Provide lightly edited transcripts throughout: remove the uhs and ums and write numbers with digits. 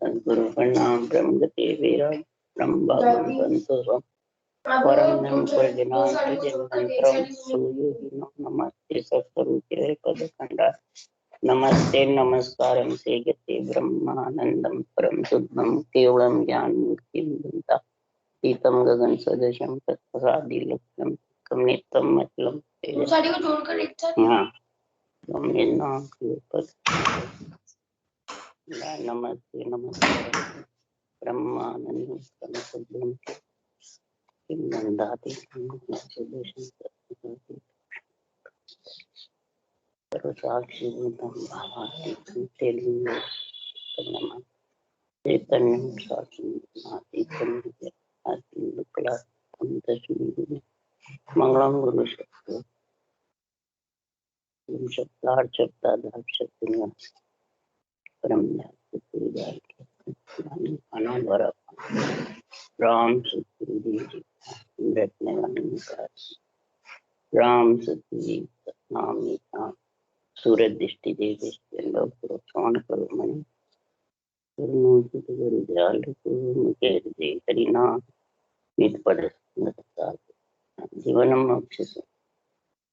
सद्गुरु प्रणाम ब्रह्म गति वीरा ब्रह्म भागवत संतोषम परम प्रजनांतरम सूर्य नमस्ते सत्स्वरूपे पदखंडा नमस्ते नमस्कारं से गति ब्रह्मानंदम परम शुद्धम केवलम ज्ञान मुक्ति दंता पीतम गगन सदृशम तत्प्रसादि लक्ष्यम कमनितम मतलब साड़ी को जोड़कर एक साथ हाँ नाम के ऊपर नमस्ते नमस्कार ब्रह्मानंद परम नंदाति सर्वसाक्षी भूतम भावातीतं तेलिंगो तन्नमा चैतन्यं साक्षीनातीतं आत्मविकलात्मं तस्मै मंगलम गुरु शक्ति शब्दार्थ शब्दाधार शक्ति परम अनावर राम सतगुरु जी रखने वाले राम सतगुरु नाम निशान सूरज दृष्टि दे प्रोत्साहन करो मणि गुरु दयाल मुझे दे हरिना नित पद जीवन मोक्ष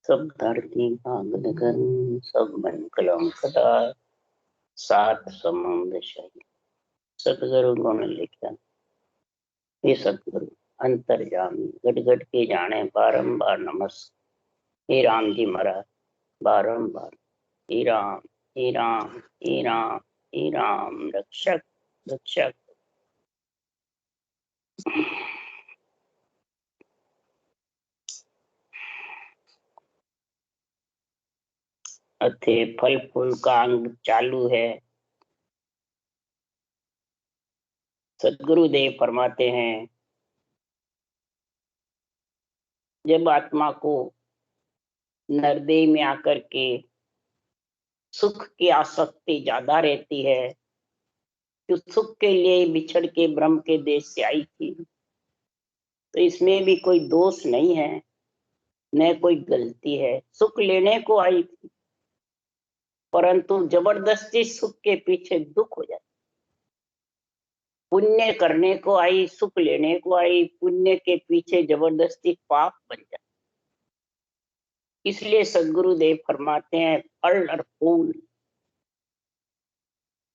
सब धरती भागद कर्म सब मन कलम कदा सात समुद्र शाही सतगुरु उन्होंने लिखा ये सतगुरु अंतर्यामी गट गट के जाने बारंबार नमस्कार हे राम जी महाराज बारंबार हे राम हे राम हे राम हे राम रक्षक रक्षक अथे फल फूल का अंग चालू है। सदगुरुदेव फरमाते हैं जब आत्मा को नरदेह में आकर के सुख की आसक्ति ज्यादा रहती है, जो सुख के लिए बिछड़ के ब्रह्म के देश से आई थी, तो इसमें भी कोई दोष नहीं है न कोई गलती है। सुख लेने को आई थी परंतु जबरदस्ती सुख के पीछे दुख हो जाता। पुण्य करने को आई, सुख लेने को आई, पुण्य के पीछे जबरदस्ती पाप बन जाता। इसलिए सदगुरुदेव फरमाते हैं फल और फूल,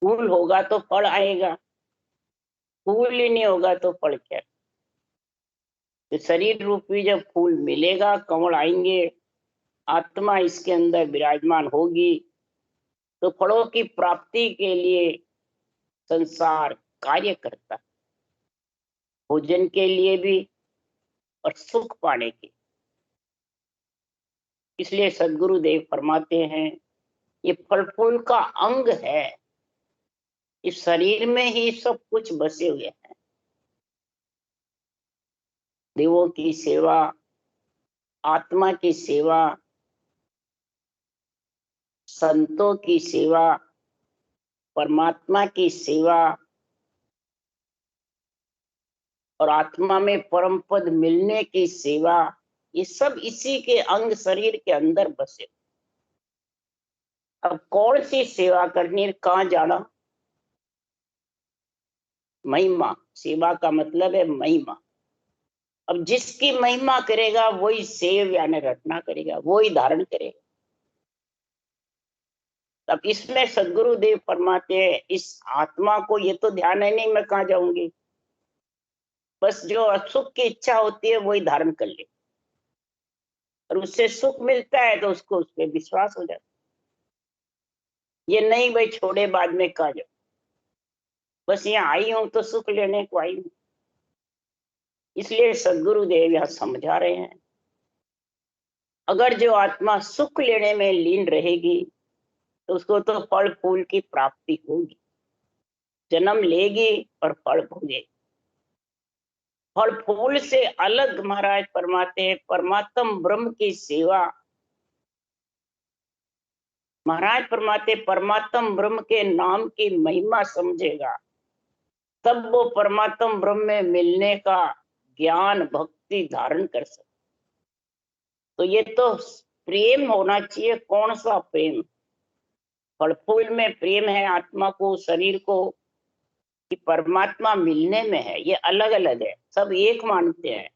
फूल होगा तो फल आएगा, फूल ही नहीं होगा तो फल क्या। तो शरीर रूपी जब फूल मिलेगा, कमल आएंगे, आत्मा इसके अंदर विराजमान होगी, तो फलों की प्राप्ति के लिए संसार कार्य करता, भोजन के लिए भी और सुख पाने के। इसलिए सदगुरुदेव फरमाते हैं ये फल फूल का अंग है, इस शरीर में ही सब कुछ बसे हुए हैं। देवों की सेवा, आत्मा की सेवा, संतों की सेवा, परमात्मा की सेवा और आत्मा में परम पद मिलने की सेवा, ये सब इसी के अंग शरीर के अंदर बसे। अब कौन सी सेवा करनी, कहाँ जाना? महिमा, सेवा का मतलब है महिमा। अब जिसकी महिमा करेगा वही सेव यानी रटना करेगा, वही धारण करेगा। तब इसमें सदगुरुदेव फरमाते हैं इस आत्मा को ये तो ध्यान है नहीं मैं कहाँ जाऊंगी, बस जो सुख की इच्छा होती है वही धारण कर ले, और उससे सुख मिलता है तो उसको उस पर विश्वास हो जाता। ये नहीं भाई छोड़े बाद में कहा जाओ, बस यहाँ आई हूं तो सुख लेने को आई हूं। इसलिए सदगुरुदेव यहाँ समझा रहे हैं अगर जो आत्मा सुख लेने में लीन रहेगी तो उसको तो फल फूल की प्राप्ति होगी, जन्म लेगी और फल भोगेगी। फल फूल से अलग महाराज फरमाते हैं परमात्म ब्रह्म की सेवा। महाराज फरमाते परमात्म ब्रह्म के नाम की महिमा समझेगा तब वो परमात्म ब्रह्म में मिलने का ज्ञान भक्ति धारण कर सकता। तो ये तो प्रेम होना चाहिए। कौन सा प्रेम? फल फूल में प्रेम है आत्मा को, शरीर को, कि परमात्मा मिलने में है, ये अलग अलग है, सब एक मानते हैं।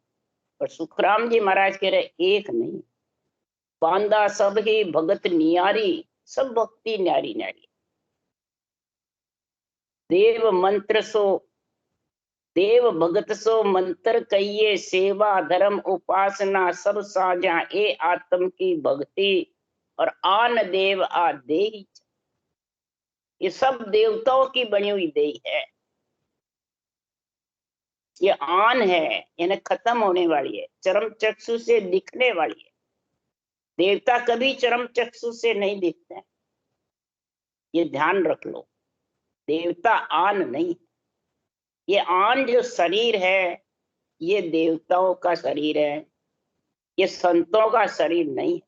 पर सुखराम जी महाराज कह रहे एक नहीं, बांदा सब ही भगत नियारी, सब भक्ति न्यारी न्यारी। देव मंत्र सो देव भगत सो मंत्र कहिए, सेवा धर्म उपासना सब साझा, ए आत्म की भक्ति और आन देव आ देही। ये सब देवताओं की बनी हुई देही है, ये आन है, यानी खत्म होने वाली है, चरम चक्षु से दिखने वाली है। देवता कभी चरम चक्षु से नहीं दिखते हैं, ये ध्यान रख लो। देवता आन नहीं, ये आन जो शरीर है ये देवताओं का शरीर है, ये संतों का शरीर नहीं है।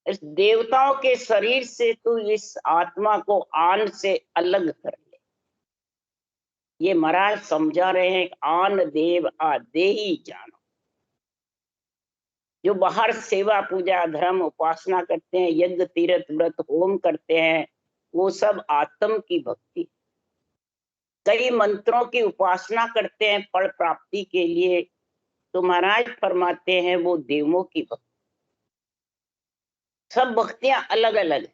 इस देवताओं के शरीर से तू इस आत्मा को आन से अलग कर ले। ये महाराज समझा रहे हैं, आन देव आ देही जानो। जो बाहर सेवा पूजा धर्म उपासना करते हैं, यज्ञ तीर्थ व्रत होम करते हैं, वो सब आत्म की भक्ति। कई मंत्रों की उपासना करते हैं फल प्राप्ति के लिए, तो महाराज फरमाते हैं वो देवों की भक्ति। सब भक्तियां अलग अलग है,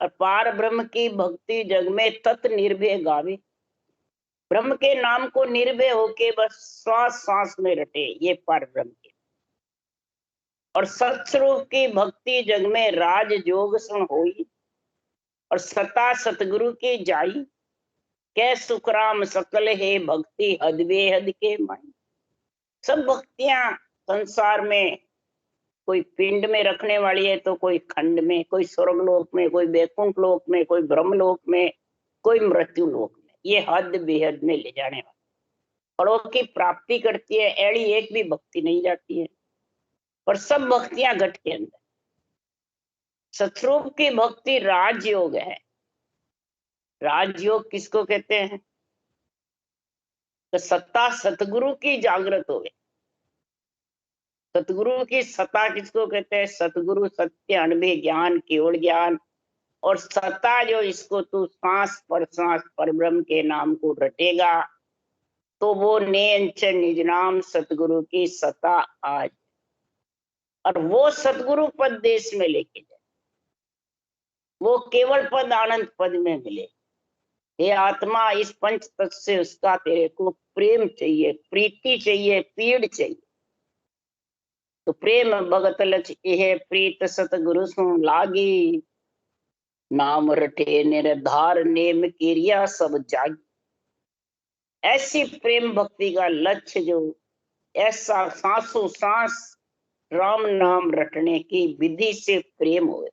और पार ब्रह्म की भक्ति जग में तत् निर्भय गावे। ब्रह्म के नाम को निर्भय होके बस श्वास श्वास में रटे, ये पार ब्रह्म की। और सत्स्वरूप की भक्ति जग में राज जोग सुन होई, और सता सतगुरु की जाई, कै सुखराम सकल है भक्ति हद बेहद के माई। सब भक्तियां संसार में कोई पिंड में रखने वाली है, तो कोई खंड में, कोई स्वर्गलोक में, कोई वैकुंठ लोक में, कोई ब्रह्मलोक में, कोई मृत्यु लोक में, ये हद बेहद में ले जाने वाली फलों की प्राप्ति करती है। ऐड़ी एक भी भक्ति नहीं जाती है, पर सब भक्तियां घट के अंदर। सतरूप की भक्ति राजयोग है। राजयोग किसको कहते हैं? तो सत्ता सतगुरु की जागृत हो गई। सतगुरु की सत्ता किसको कहते हैं? सतगुरु सत्य अनुभव ज्ञान केवल ज्ञान। और सत्ता जो इसको तू सांस पर ब्रह्म के नाम को रटेगा, तो वो नेंच निज नाम सतगुरु की सत्ता आज। और वो सतगुरु पद देश में लेके जाए, वो केवल पद आनंद पद में मिले। हे आत्मा, इस पंच तत्व से उसका तेरे को प्रेम चाहिए, प्रीति चाहिए, पीड़ चाहिए। तो प्रेम भगत लच यह प्रीत सतगुरु सुन लागी, नाम रटे निर्धार नेम क्रिया सब जागी। ऐसी प्रेम भक्ति का लक्ष्य जो ऐसा सांसों सांस राम नाम रटने की विधि से प्रेम हो,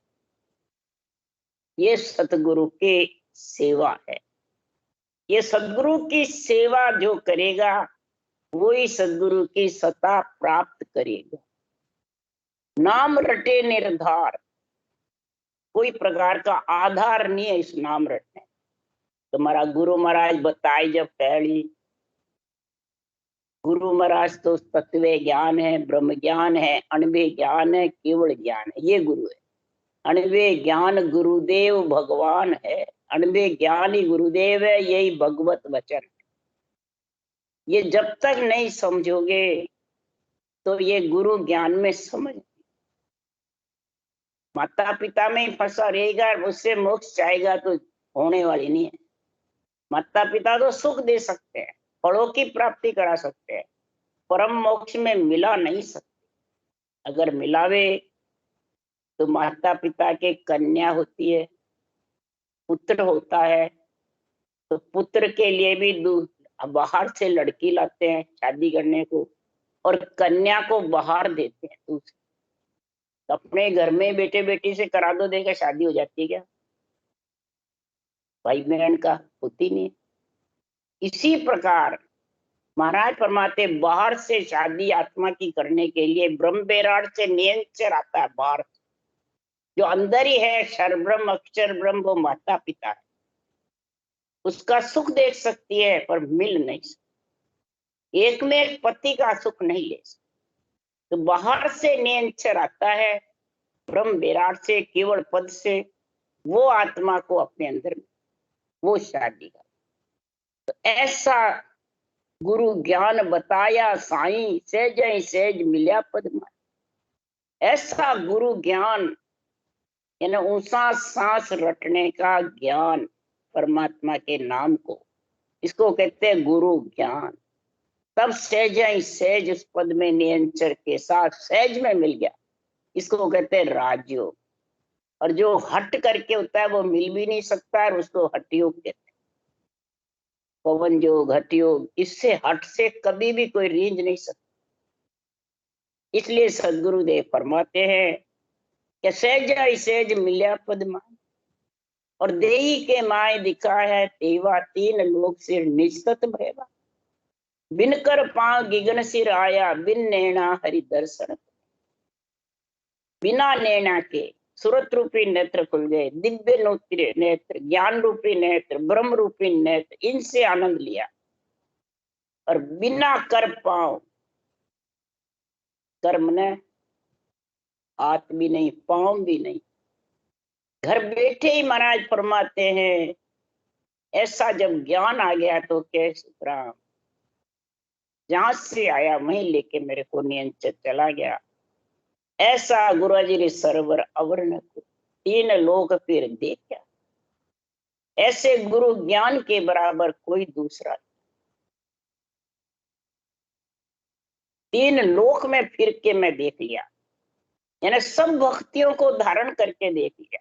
ये सतगुरु की सेवा है। ये सदगुरु की सेवा जो करेगा वही सदगुरु की सत्ता प्राप्त करेगा। नाम रटे निर्धार, कोई प्रकार का आधार नहीं है इस नाम रटने। तुम्हारा गुरु महाराज बताए जब पहली, गुरु महाराज तो तत्व ज्ञान है, ब्रह्म ज्ञान है, अणवे ज्ञान है, केवल ज्ञान है, ये गुरु है। अणवे ज्ञान गुरुदेव भगवान है, अणवे ज्ञान ही गुरुदेव है, यही भगवत वचन है। ये जब तक नहीं समझोगे तो ये गुरु ज्ञान में समझ, माता पिता में ही फंसा रहेगा, उससे मोक्ष चाहेगा तो होने वाली नहीं है। माता पिता तो सुख दे सकते हैं, फलों की प्राप्ति करा सकते हैं, परम मोक्ष में मिला नहीं सकते। अगर मिलावे तो माता पिता के कन्या होती है, पुत्र होता है, तो पुत्र के लिए भी बाहर से लड़की लाते हैं शादी करने को, और कन्या को बाहर देते हैं दूसरे। तो अपने घर में बेटे बेटी से करा दो, देगा शादी हो जाती है क्या? भाई बहन का होती नहीं। इसी प्रकार महाराज फरमाते, बाहर से शादी आत्मा की करने के लिए ब्रह्म बेराड़ से नियंत्रण आता है। बाहर जो अंदर ही है सर्वब्रह्म अक्षर ब्रह्म, वो माता पिता है, उसका सुख देख सकती है पर मिल नहीं सकती। एक में एक पति का सुख नहीं ले सकती। तो बाहर से नियंत्रण आता है, ब्रह्म विराट से केवल पद से, वो आत्मा को अपने अंदर में वो शादी का। तो ऐसा गुरु ज्ञान बताया साईं, सहज सहज मिल्या पदमा। ऐसा गुरु ज्ञान यानी ऊंचा सांस रटने का ज्ञान परमात्मा के नाम को, इसको कहते हैं गुरु ज्ञान। तब सहज ही सहज उस पद में नियंचर के साथ सहज में मिल गया, इसको कहते हैं राजयोग। और जो हट करके होता है वो मिल भी नहीं सकता, और उसको हठयोग कहते हैं। पवन योग, हठ योग, इससे हट से कभी भी कोई रींझ नहीं सकता। इसलिए सदगुरुदेव फरमाते हैं कि सहज ही सहज मिल्या पदमा, और देही के माय दिखाया है तेवा, तीन लोक सिर निस्तत भयवा। बिन कर पांव गिगन सिर आया, बिन नैना हरि दर्शन। बिना नैना के सुरत रूपी नेत्र खुल गए, दिव्य नेत्र, ज्ञान रूपी नेत्र, ब्रह्म रूपी नेत्र, इनसे आनंद लिया। और बिना कर पांव, कर्म ने हाथ भी नहीं, पांव भी नहीं, घर बैठे ही महाराज फरमाते हैं ऐसा जब ज्ञान आ गया तो कैसे राम जहां से आया वहीं लेके मेरे को नियंत्रण चला गया। ऐसा गुरुजी ने सरवर अवर्ण को तीन लोक फिर देखा। ऐसे गुरु ज्ञान के बराबर कोई दूसरा, तीन लोक में फिर के मैं देख लिया, यानी सब भक्तियों को धारण करके देख लिया,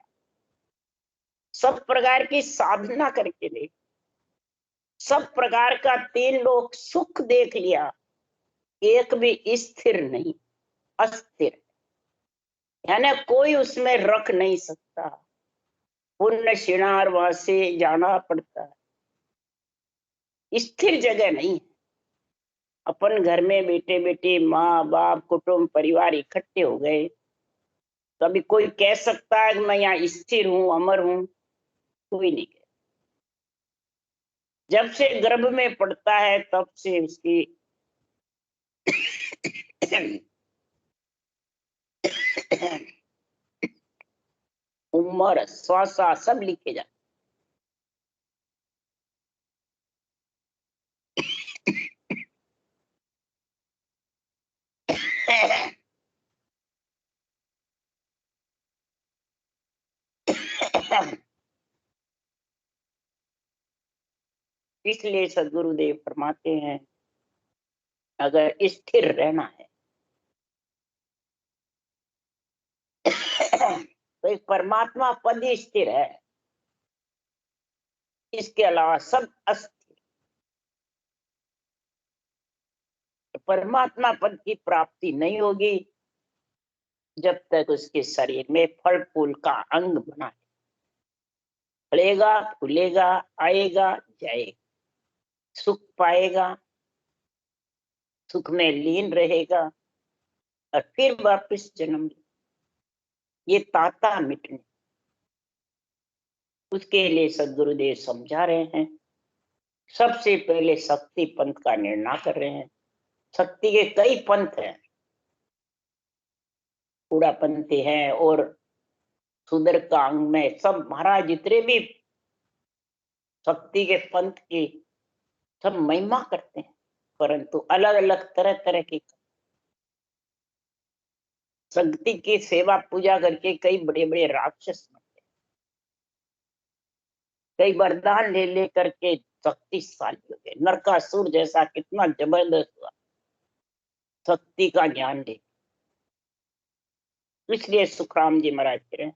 सब प्रकार की साधना करके देख, सब प्रकार का तीन लोक सुख देख लिया, एक भी स्थिर नहीं, अस्थिर, यानी कोई उसमें रख नहीं सकता। पुण्य शिनार वासे जाना पड़ता है, स्थिर जगह नहीं। अपन घर में बेटे बेटे माँ बाप कुटुंब परिवार इकट्ठे हो गए, तो अभी कोई कह सकता है कि मैं यहाँ स्थिर हूं, अमर हूं? कोई नहीं कह। जब से गर्भ में पड़ता है तब से उसकी उम्र, श्वासा सब लिखे जाते। इसलिए सदगुरुदेव फरमाते हैं अगर स्थिर रहना है तो एक परमात्मा पद ही स्थिर है, इसके अलावा सब अस्थिर। परमात्मा पद की प्राप्ति नहीं होगी जब तक उसके शरीर में फल फूल का अंग बना है। फलेगा, फूलेगा, आएगा, जाएगा, सुख पाएगा, सुख में लीन रहेगा, और फिर वापस जन्म, ये ताता मिटने। उसके लिए सदगुरुदेव समझा रहे हैं, सबसे पहले शक्ति पंथ का निर्णय कर रहे हैं। शक्ति के कई पंथ हैं, पूरा पंथी हैं और सुदर का अंग में सब महाराज जितने भी शक्ति के पंथ की सब महिमा करते हैं, परंतु अलग अलग तरह तरह की शक्ति की सेवा पूजा करके कई बड़े बड़े राक्षस बनते, कई वरदान ले ले करके शक्तिशाली हो गए। नरकासुर जैसा कितना जबरदस्त हुआ शक्ति का ज्ञान दे। इसलिए सुखराम जी महाराज कह रहे हैं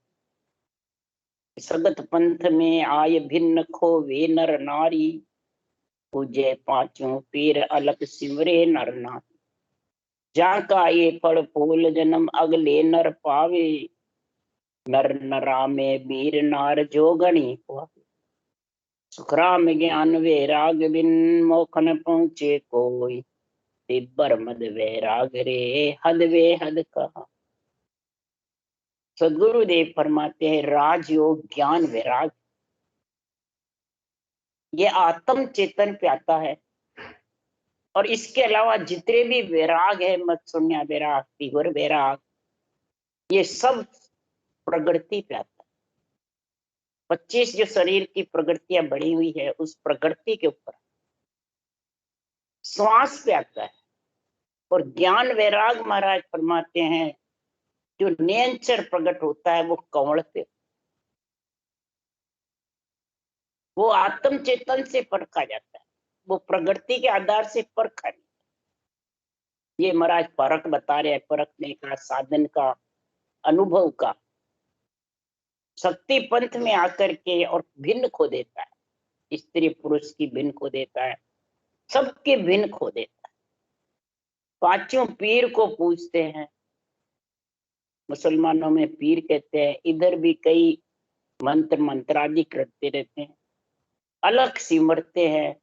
सगत पंथ में आय भिन्न खो वे नर नारी, पूजे पांचों पीर अलग सिमरे नर नारी। जाका ये फल फूल जन्म अगले नर पावे, नर नरा में वीर नार जोगणी पावे। सुखराम ज्ञान वैराग बिन मोखन पहुंचे कोई, तिब्बर मद वैराग रे हद वे हद कहा। सदगुरुदेव फरमाते हैं राजयोग ज्ञान वैराग ये आत्म चेतन पे आता है, और इसके अलावा जितने भी वैराग है, मत्सुन्या वैराग, तीव्र वैराग, ये सब प्रकृति पे आता है। 25 जो शरीर की प्रकृतियां बड़ी हुई है उस प्रकृति के ऊपर, श्वास पे आता है। और ज्ञान वैराग महाराज फरमाते हैं जो नियंचर प्रकट होता है वो कंवल पे, वो आत्म चेतन से परखा जाता है, वो प्रकृति के आधार से परखा नहीं। ये महाराज फर्क बता रहे हैं, परखने का, साधन का, अनुभव का। शक्ति पंथ में आकर के और भिन्न खो देता है, स्त्री पुरुष की भिन्न खो देता है, सबके भिन्न खो देता है। पांचों पीर को पूछते हैं, मुसलमानों में पीर कहते हैं, इधर भी कई मंत्र मंत्रादि करते रहते हैं, अलग सिमरते हैं।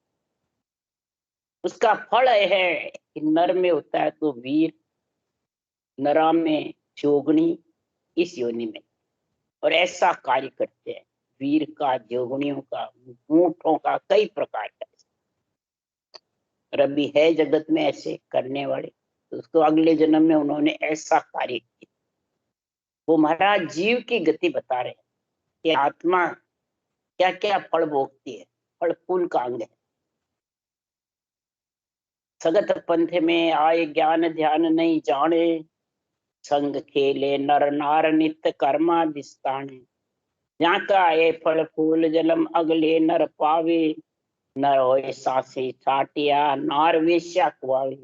उसका फल है कि नर में होता है तो वीर, नरा में जोगणी, इस योनि में, और ऐसा कार्य करते हैं। वीर का, जोगणियों का, ऊंटों का, कई प्रकार का। रबी है जगत में ऐसे करने वाले, तो उसको अगले जन्म में उन्होंने ऐसा कार्य किया। वो महाराज जीव की गति बता रहे हैं कि आत्मा क्या क्या फल भोगती है। फल फूल का अंग है। सगत पंथ में आए ज्ञान ध्यान नहीं जाने, संग खेले नर नार नित्य कर्मा दिस्ताने। जहाँ का आए फल फूल जन्म अगले नर पावे, नर होए सासे साटिया नार वेश्या कुआवे।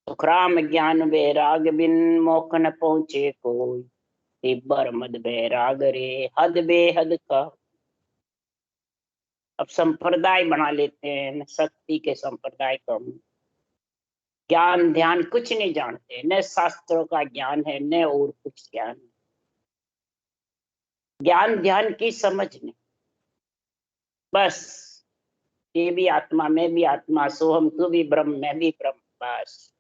सुखराम ज्ञान वैराग बिन मोक्ष न पहुंचे कोई, तिब्बर मद बैराग रे हद बेहद का। अब संप्रदाय बना लेते हैं, शक्ति के संप्रदाय को। ज्ञान ध्यान कुछ नहीं जानते, न शास्त्रों का ज्ञान है न और कुछ ज्ञान। ज्ञान ध्यान की समझ नहीं, बस ये भी आत्मा, मैं भी आत्मा, सोहम तू भी ब्रह्म मैं भी ब्रह्म, बस।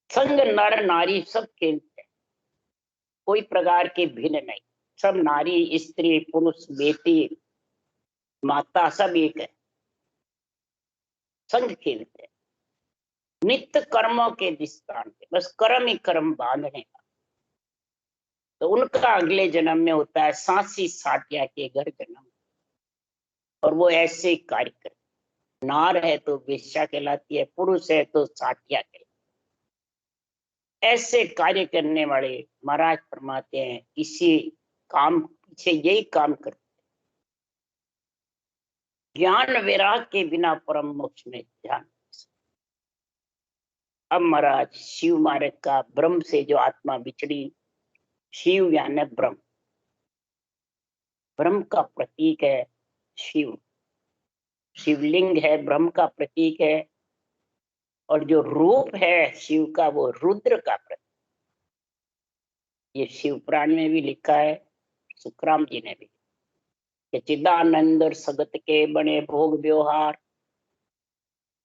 संग नर नारी सब खेलते हैं, कोई प्रकार के भिन्न नहीं। सब नारी स्त्री पुरुष बेटी माता सब एक है, संग खेलते हैं। नित्य कर्मों के दिस्तान पे, बस कर्म ही कर्म बांधने का। तो उनका अगले जन्म में होता है सांसी साटिया के घर जन्म, और वो ऐसे कार्य करते। नार है तो वेश्या कहलाती है, पुरुष है तो साटिया कहलाती है। ऐसे कार्य करने वाले महाराज फरमाते हैं इसी काम पीछे यही काम करते। ज्ञान वैराग के बिना परम मोक्ष में ध्यान। अब महाराज शिव मार्ग का, ब्रह्म से जो आत्मा बिछड़ी, शिव यानी ब्रह्म, ब्रह्म का प्रतीक है शिव, शिवलिंग है, ब्रह्म का प्रतीक है। और जो रूप है शिव का वो रुद्र का प्रतीक। ये शिव पुराण में भी लिखा है, सुखराम जी ने भी, कि चिदानंद और सगत के बने भोग व्यवहार।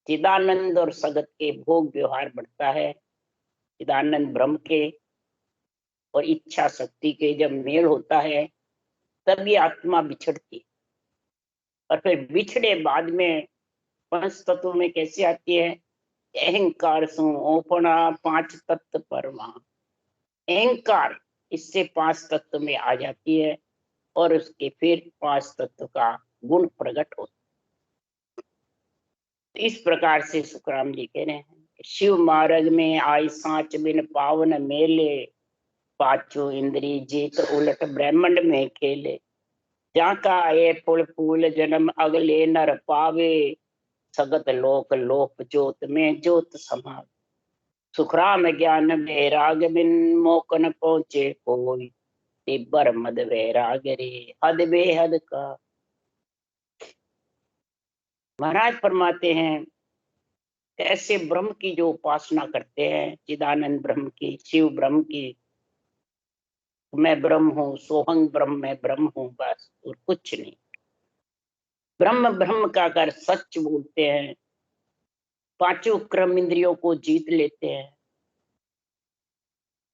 चिदानंद और सगत के भोग व्यवहार बढ़ता है। चिदानंद ब्रह्म के और इच्छा शक्ति के जब मेल होता है तब ये आत्मा बिछड़ती है। और फिर बिछड़े बाद में पंच तत्वों में कैसे आती है? अहंकार सु ओपना पांच तत्व परमा। अहंकार इससे पांच तत्व में आ जाती है और उसके फिर पांच तत्व का गुण प्रकट होता है। इस प्रकार से सुखराम जी कह रहे हैं, शिव मार्ग में आई सांच बिन पावन मेले, पांचों इंद्री जीत उलट ब्रह्मांड में खेले। जहाँ का आए फूल फूल जन्म अगले नर पावे, सगत लोक लोक ज्योत में ज्योत समा। सुखराम ज्ञान वैराग बिन मोक न पहुंचे कोई, तिब्बर मद वैराग रे हद बेहद का। महाराज फरमाते हैं ऐसे ब्रह्म की जो उपासना करते हैं, चिदानंद ब्रह्म की, शिव ब्रह्म की, मैं ब्रह्म हूँ, सोहंग ब्रह्म, मैं ब्रह्म हूँ, बस और कुछ नहीं। ब्रह्म ब्रह्म का कर सच बोलते हैं, पांचों क्रम इंद्रियों को जीत लेते हैं।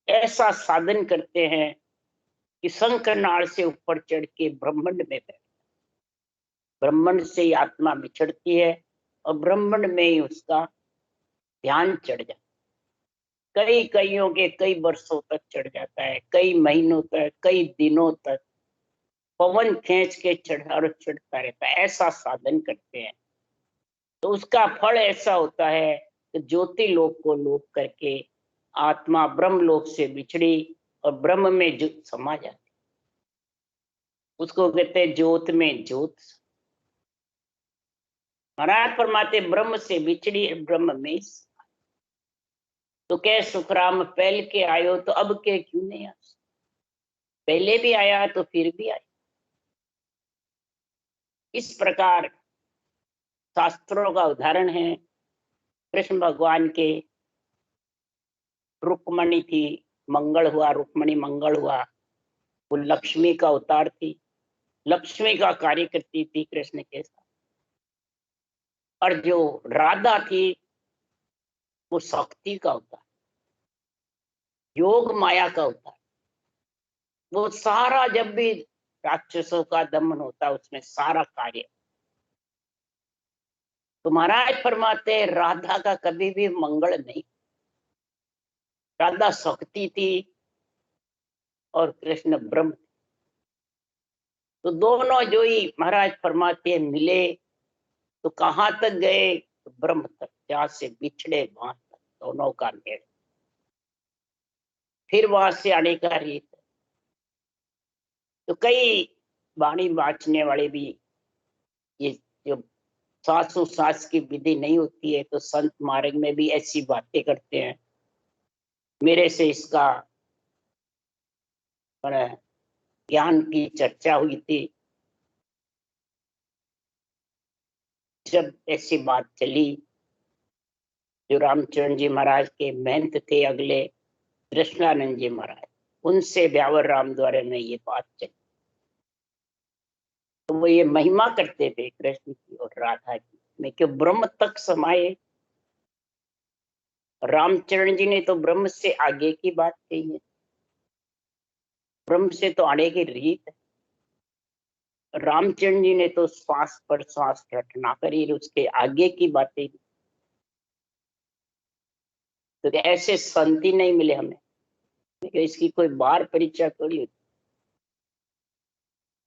ऐसा साधन करते हैं कि शंकर नाड़ से ऊपर चढ़ के ब्रह्मांड में बैठ। ब्रह्मांड से ही आत्मा बिछड़ती है और ब्रह्मांड में ही उसका ध्यान चढ़ जाता है। कई कईयों के कई वर्षों तक चढ़ जाता है, कई महीनों तक, कई दिनों तक पवन खींच के चढ़ता रहता है। ऐसा साधन करते हैं। तो उसका फल ऐसा होता है कि ज्योति लोक को लोप करके आत्मा ब्रह्म लोक से बिछड़ी और ब्रह्म में समा जाती, उसको कहते हैं ज्योत में ज्योत। महाराज फरमाते ब्रह्म से बिछड़ी ब्रह्म में। तो क्या सुखराम पहल के आयो तो अब के क्यों नहीं आ? पहले भी आया तो फिर भी आया। इस प्रकार शास्त्रों का उदाहरण है। कृष्ण भगवान के रुक्मणी थी, मंगल हुआ, रुक्मणी मंगल हुआ। वो लक्ष्मी का अवतार थी, लक्ष्मी का कार्य करती थी कृष्ण के साथ। और जो राधा थी वो शक्ति का अवतार, योग माया का अवतार। वो सारा जब भी राक्षसों का दमन होता है उसमें सारा कार्य। तो महाराज फरमाते राधा का कभी भी मंगल नहीं। राधा शक्ति थी और कृष्ण ब्रह्म। तो दोनों जो ही महाराज फरमाते मिले तो कहाँ तक गए? तो ब्रह्म तक, जहां से बिछड़े वहां तक दोनों का मेल। फिर वहां से आने का रीत। तो कई वाणी बांचने वाले भी ये जो सांस की विधि नहीं होती है तो संत मार्ग में भी ऐसी बातें करते हैं। मेरे से इसका ज्ञान की चर्चा हुई थी। जब ऐसी बात चली, जो रामचरण जी महाराज के महंत थे अगले, कृष्णानंद जी महाराज, उनसे ब्यावर राम द्वारा में ये बात चली। तो वो ये महिमा करते थे कृष्ण की और राधा की, मैं क्यों ब्रह्म तक समाये। रामचरण जी ने तो ब्रह्म से आगे की बात कही है, ब्रह्म से तो आने की रीत है। रामचरण जी ने तो श्वास पर श्वास रटना करी, उसके आगे की बातें। तो ऐसे संत ही नहीं मिले हमें, इसकी कोई बार परीक्षा थोड़ी होती।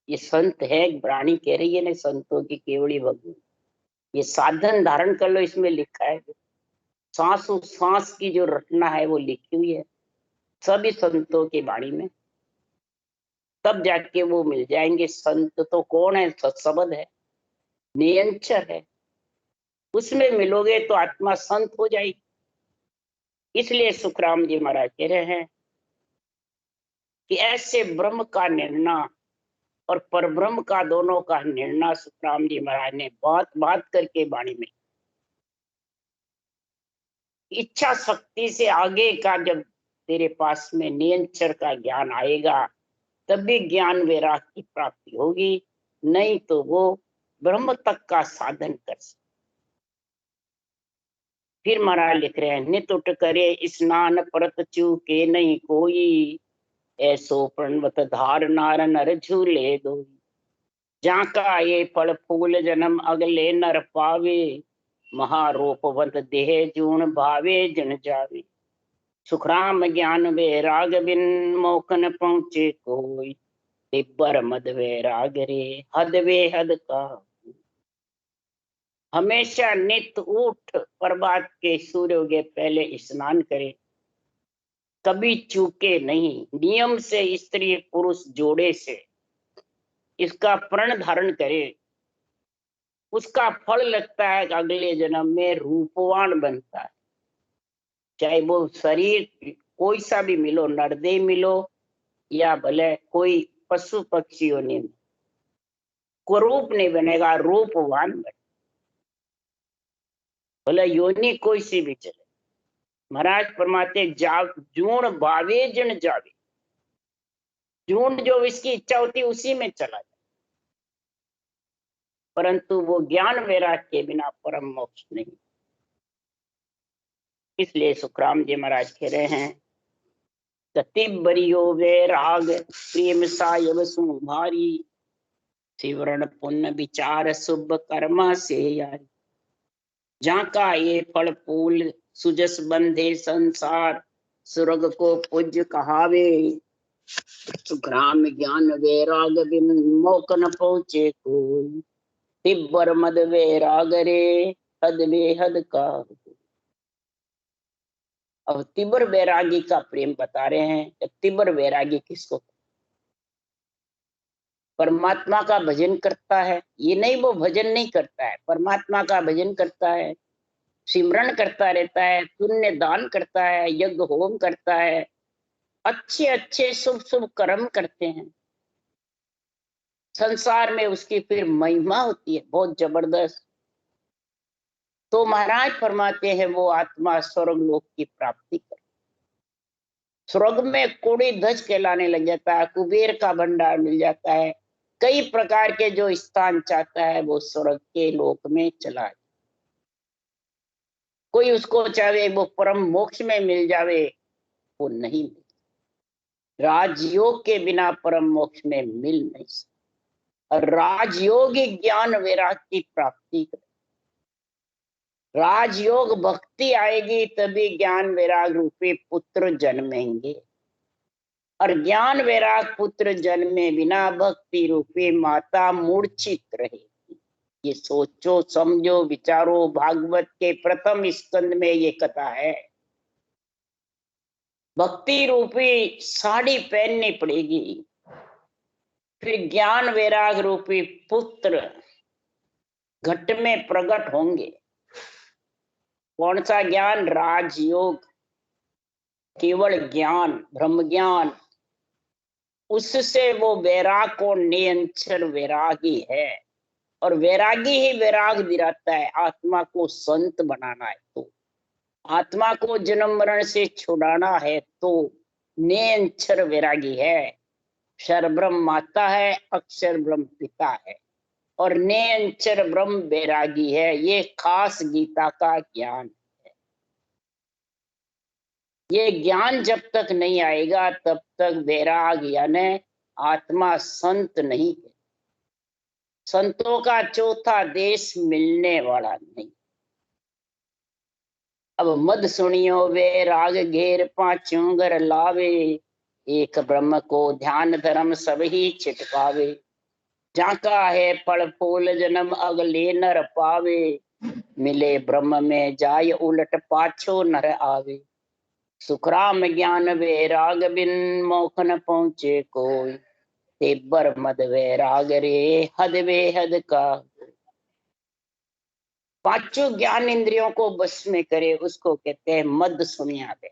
ये संत है, प्राणी कह रही है ना, संतों की केवड़ी भगवान। ये साधन धारण कर लो, इसमें लिखा है। सांस सांस की जो रचना है वो लिखी हुई है सभी संतों की वाणी में। तब जाके वो मिल जाएंगे। संत तो कौन है? सत्सबद है, नियंचर है, उसमें मिलोगे तो आत्मा संत हो जाएगी। इसलिए सुखराम जी महाराज कह रहे हैं कि ऐसे ब्रह्म का निर्णय और परब्रह्म का दोनों का निर्णय सुखराम जी महाराज ने बात बात करके वाणी में। इच्छा शक्ति से आगे का जब तेरे पास में नियंचर का ज्ञान आएगा तभी ज्ञान वैराग की प्राप्ति होगी, नहीं तो वो ब्रह्म तक का साधन कर सकते। फिर महाराज लिख रहे हैं, नित उठ करे स्नान परत चूके नहीं कोई, ऐसो प्रणवत धार नार नर झूले दो। जाका ये फल फूल जन्म अगले नर पावे, महारोपवंत देह जून भावे जन जावे। सुखराम ज्ञान वैराग बिन मोकन पहुंचे कोई, तिब्बर मद वैराग रे हद वे हद का। हमेशा नित उठ प्रभात के सूर्य उगे पहले स्नान करे, कभी चूके नहीं। नियम से स्त्री पुरुष जोड़े से इसका प्रण धारण करे, उसका फल लगता है कि अगले जन्म में रूपवान बनता है। चाहे वो शरीर कोई सा भी मिलो, नरदेह मिलो या भले कोई पशु पक्षियों ने, कुरूप नहीं बनेगा, रूपवान बने। भले योनि कोई सी भी चले। महाराज फरमाते जूण भावे जन जावे, जूण जो इसकी इच्छा होती है उसी में चला जाए, परंतु वो ज्ञान वैराग के बिना परम मोक्ष नहीं। इसलिए सुखराम जी महाराज कह रहे हैं, बरियो वैराग प्रेम सायब सुभारी, सिवरण पुण्य विचार शुभ कर्मा से यारी। जाका ये फल फूल सुजस बंधे संसार, स्वर्ग को पूज्य कहावे। सुखराम ज्ञान वैराग बिन मोक न पहुंचे कोई, तिब्बर मद वैराग रे हद बेहद का। अब तीव्र वैरागी का प्रेम बता रहे हैं। तीव्र वैरागी किसको? परमात्मा का भजन करता है, ये नहीं वो भजन नहीं करता है, परमात्मा का भजन करता है, सिमरन करता रहता है, पुण्य दान करता है, यज्ञ होम करता है, अच्छे अच्छे शुभ शुभ कर्म करते हैं, संसार में उसकी फिर महिमा होती है बहुत जबरदस्त। तो महाराज फरमाते हैं वो आत्मा स्वर्ग लोक की प्राप्ति कर, स्वर्ग में कोड़ी ध्वज कहलाने लग जाता है, कुबेर का भंडार मिल जाता है, कई प्रकार के जो स्थान चाहता है वो स्वर्ग के लोक में चला जाए। कोई उसको चाहे वो परम मोक्ष में मिल जावे, वो नहीं मिल, राजयोग के बिना परम मोक्ष में मिल नहीं सकता। और राजयोगी ज्ञान वैराग की प्राप्ति करे, राजयोग भक्ति आएगी तभी ज्ञान वैराग रूपी पुत्र जन्मेंगे, और ज्ञान वैराग पुत्र जन्मे बिना भक्ति रूपी माता मूर्छित रहेगी। ये सोचो समझो विचारो, भागवत के प्रथम स्कंद में ये कथा है। भक्ति रूपी साड़ी पहननी पड़ेगी, फिर ज्ञान वैराग रूपी पुत्र घट में प्रकट होंगे। कौन सा ज्ञान? राजयोग, केवल ज्ञान, ब्रह्म ज्ञान, उससे वो वैराग को निरंतर वैरागी है। और वैरागी ही वैराग दिलाता है। आत्मा को संत बनाना है तो, आत्मा को जन्म मरण से छुड़ाना है तो निरंतर वैरागी है। क्षर ब्रह्म माता है, अक्षर ब्रह्म पिता है, और निरंतर ब्रह्म वैरागी है। ये खास गीता का ज्ञान है। ये ज्ञान जब तक नहीं आएगा तब तक वैराग यानी आत्मा संत नहीं है। संतों का चौथा देश मिलने वाला नहीं। अब मद सुनियो वैराग घेर पांचों घर लावे, एक ब्रह्म को ध्यान धर्म सब ही छिटकावे, जाका है फल फूल जन्म अगले नर पावे, मिले ब्रह्म में जाय उलट पाछो नर आवे, सुखराम ज्ञान वैराग बिन मोख न पहुंचे कोई, तेबर मद वैराग रे हद बेहद का। पांचों ज्ञान इंद्रियों को बस में करे उसको कहते हैं मद सुनिया वे।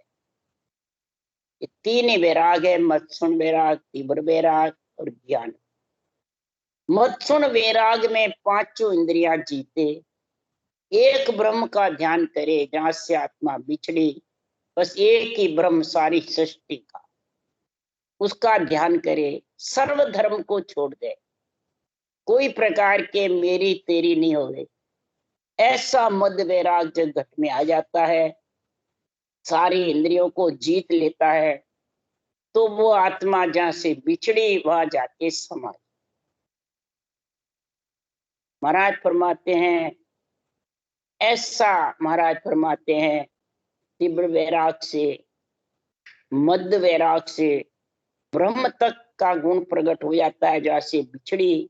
ये तीन ही वैराग है, मद सुन वैराग, तीव्र वैराग और ज्ञान। मद सुन वैराग में पांचों इंद्रियां जीते, एक ब्रह्म का ध्यान करे जहां से आत्मा बिछड़ी, बस एक ही ब्रह्म सारी सृष्टि का, उसका ध्यान करे, सर्व धर्म को छोड़ दे, कोई प्रकार के मेरी तेरी नहीं होवे, ऐसा मद वैराग जब घट में आ जाता है, सारी इंद्रियों को जीत लेता है, तो वो आत्मा जहां से बिछड़ी वहां जाके समा। महाराज फरमाते हैं ऐसा, महाराज फरमाते हैं तीव्र वैराग से, मद वैराग से ब्रह्म तक का गुण प्रकट हो जाता है जहां से बिछड़ी,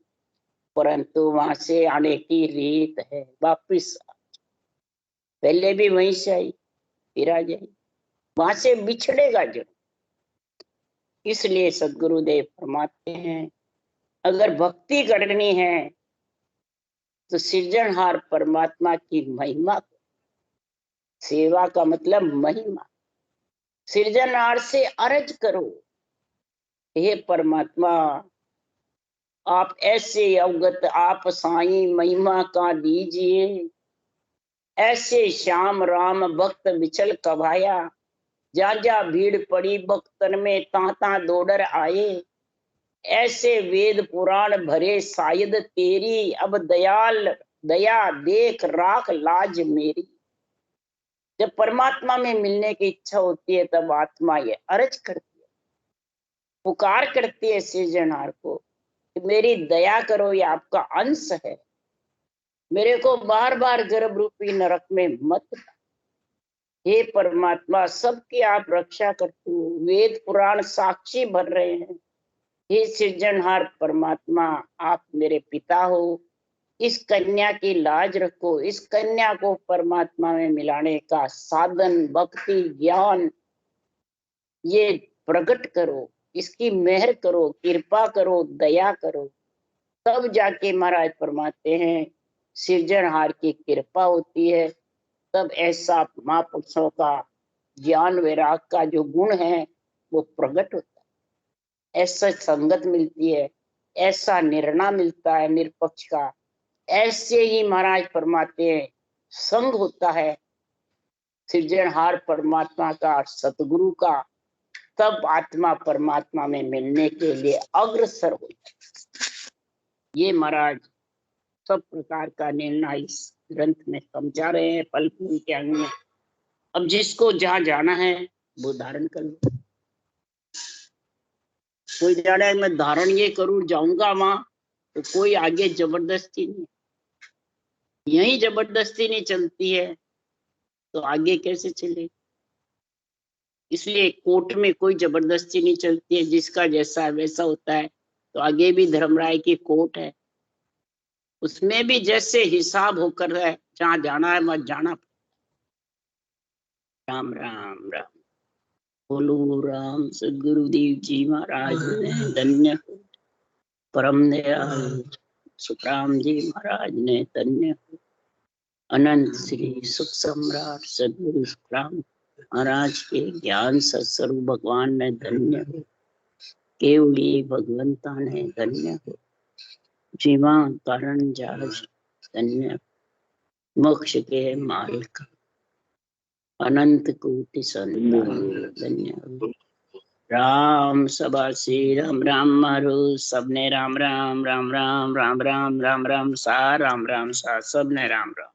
परंतु वहां से आने की रीत है वापिस। पहले भी वहीं से आई फिर आ जाए, वहां से बिछड़ेगा जो। इसलिए सदगुरुदेव फरमाते हैं अगर भक्ति करनी है तो सृजनहार परमात्मा की महिमा, सेवा का मतलब महिमा, सृजनहार से अर्ज करो, हे परमात्मा आप ऐसे अवगत आप साईं महिमा का दीजिए, ऐसे श्याम राम भक्त बिचल कभाया, जा जा भीड़ पड़ी भक्तन में तांता दौड़र आए, ऐसे वेद पुराण भरे शायद तेरी, अब दयाल दया देख राख लाज मेरी। जब परमात्मा में मिलने की इच्छा होती है तब आत्मा ये अर्ज करती है, पुकार करती है सृजनहार को कि मेरी दया करो, ये आपका अंश है, मेरे को बार बार गर्भ रूपी नरक में मत। हे परमात्मा सबकी आप रक्षा करते हो, वेद पुराण साक्षी भर रहे हैं। हे सृजनहार परमात्मा आप मेरे पिता हो, इस कन्या की लाज रखो, इस कन्या को परमात्मा में मिलाने का साधन भक्ति ज्ञान ये प्रकट करो, इसकी मेहर करो, कृपा करो, दया करो, तब जाके महाराज फरमाते हैं सृजनहार की कृपा होती है। तब ऐसा महापुरुषों का ज्ञान वैराग का जो गुण है वो प्रकट होता है, ऐसा संगत मिलती है, ऐसा निर्णय मिलता है निरपक्ष का। ऐसे ही महाराज फरमाते हैं संग होता है सृजनहार परमात्मा का, सतगुरु का, तब आत्मा परमात्मा में मिलने के लिए अग्रसर होता है। ये महाराज सब प्रकार का निर्णय इस ग्रंथ में समझा रहे हैं फल फूल के अंग में। अब जिसको जहां जाना है वो धारण कर लो। कोई जा रहा है मैं धारण ये करूं जाऊंगा वहां, तो कोई आगे जबरदस्ती नहीं, यही जबरदस्ती नहीं चलती है तो आगे कैसे चले। इसलिए कोर्ट में कोई जबरदस्ती नहीं चलती है, जिसका जैसा वैसा होता है। तो आगे भी धर्मराय की कोर्ट है, उसमें भी जैसे हिसाब होकर है, जहां जाना है वहां जाना। राम राम राम। बोलो राम सदगुरुदेव जी महाराज ने धन्य हो, परम दयाल सुखराम जी महाराज ने धन्य हो, अनंत श्री सुख सम्राट सदगुरु सुखराम महाराज के ज्ञान सत्स्वरूप भगवान ने धन्य हो, केवली भगवंता ने धन्य हो, जीवा कारण जाज धन्य, मोक्ष के मार्ग अनंत कोटि संतान धन्य हो। राम सभा श्री राम राम मारो सबने राम राम राम राम राम राम राम राम सा राम राम सा सबने राम राम।